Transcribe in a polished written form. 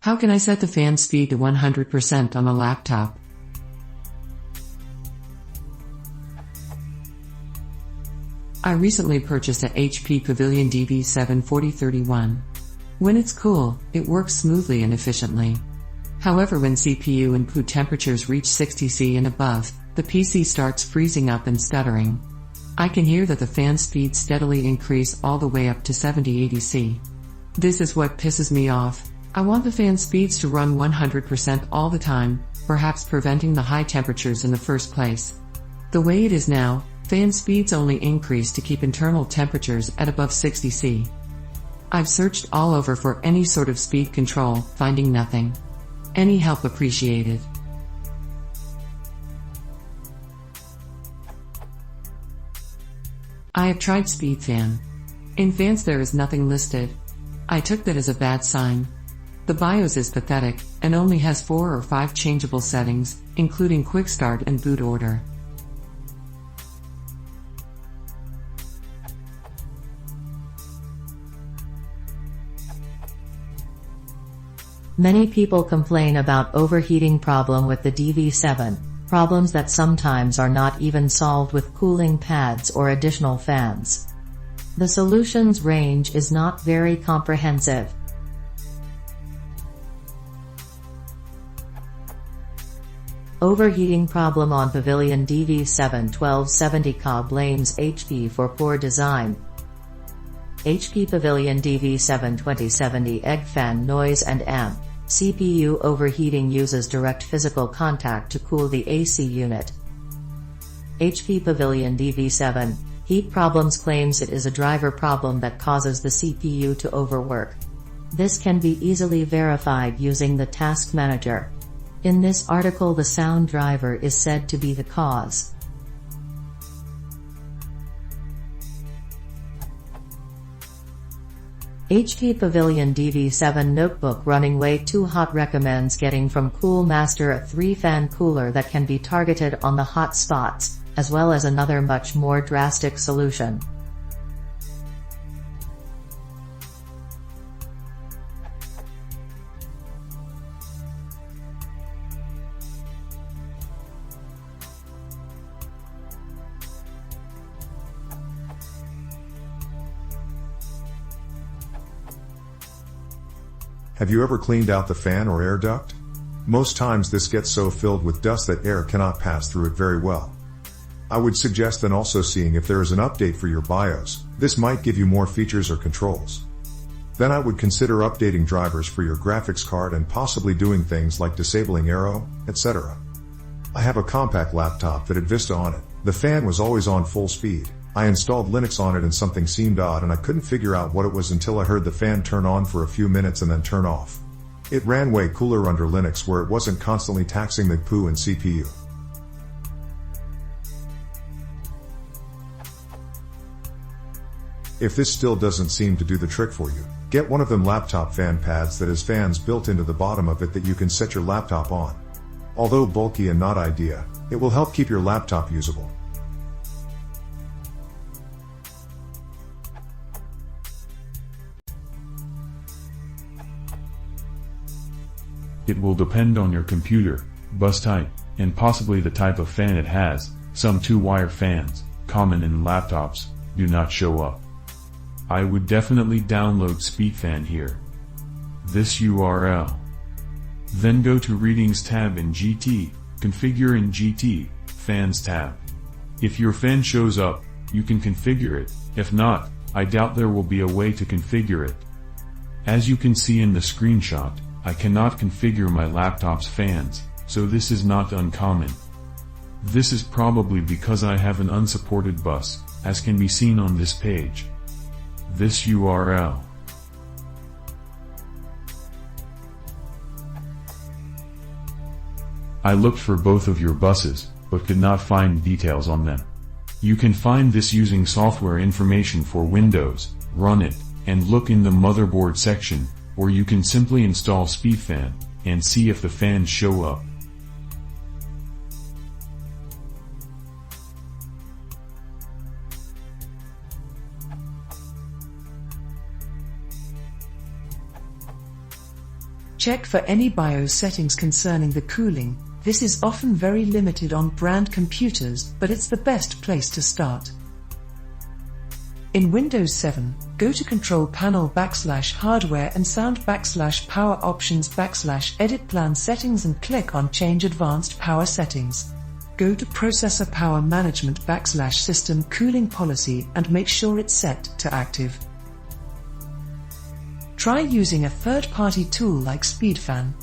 How can I set the fan speed to 100% on a laptop? I recently purchased a HP Pavilion DV7 4031. When it's cool, it works smoothly and efficiently. However, when CPU and input temperatures reach 60°C and above, the PC starts freezing up and stuttering. I can hear that the fan speed steadily increase all the way up to 70-80°C. This is what pisses me off. I want the fan speeds to run 100% all the time, perhaps preventing the high temperatures in the first place. The way it is now, fan speeds only increase to keep internal temperatures at above 60°C. I've searched all over for any sort of speed control, finding nothing. Any help appreciated. I have tried speed fan. In fans there is nothing listed. I took that as a bad sign. The BIOS is pathetic, and only has 4 or 5 changeable settings, including quick start and boot order. Many people complain about overheating problem with the DV7, problems that sometimes are not even solved with cooling pads or additional fans. The solutions range is not very comprehensive. Overheating problem on Pavilion DV7 1270K blames HP for poor design. HP Pavilion DV7 2070 egg fan noise and amp. CPU overheating uses direct physical contact to cool the AC unit. HP Pavilion DV7 heat problems claims it is a driver problem that causes the CPU to overwork. This can be easily verified using the task manager. In this article, the sound driver is said to be the cause. HP Pavilion DV7 notebook running way too hot recommends getting from Cool Master a 3-fan cooler that can be targeted on the hot spots, as well as another much more drastic solution. Have you ever cleaned out the fan or air duct? Most times this gets so filled with dust that air cannot pass through it very well. I would suggest then also seeing if there is an update for your BIOS. This might give you more features or controls. Then I would consider updating drivers for your graphics card and possibly doing things like disabling Aero, etc. I have a compact laptop that had Vista on it. The fan was always on full speed. I installed Linux on it and something seemed odd and I couldn't figure out what it was until I heard the fan turn on for a few minutes and then turn off. It ran way cooler under Linux where it wasn't constantly taxing the GPU and CPU. If this still doesn't seem to do the trick for you, get one of them laptop fan pads that has fans built into the bottom of it that you can set your laptop on. Although bulky and not ideal, it will help keep your laptop usable. It will depend on your computer, bus type, and possibly the type of fan it has. Some 2-wire fans, common in laptops, do not show up. I would definitely download SpeedFan here. This URL. Then go to Readings tab in GT, Configure in GT, Fans tab. If your fan shows up, you can configure it. If not, I doubt there will be a way to configure it. As you can see in the screenshot, I cannot configure my laptop's fans, so this is not uncommon. This is probably because I have an unsupported bus, as can be seen on this page. This URL. I looked for both of your buses, but could not find details on them. You can find this using software information for Windows, run it, and look in the motherboard section, or you can simply install SpeedFan, and see if the fans show up. Check for any BIOS settings concerning the cooling. This is often very limited on brand computers, but it's the best place to start. In Windows 7, go to Control Panel / Hardware and Sound / Power Options / Edit Plan Settings and click on Change Advanced Power Settings. Go to Processor Power Management / System Cooling Policy and make sure it's set to Active. Try using a third-party tool like SpeedFan.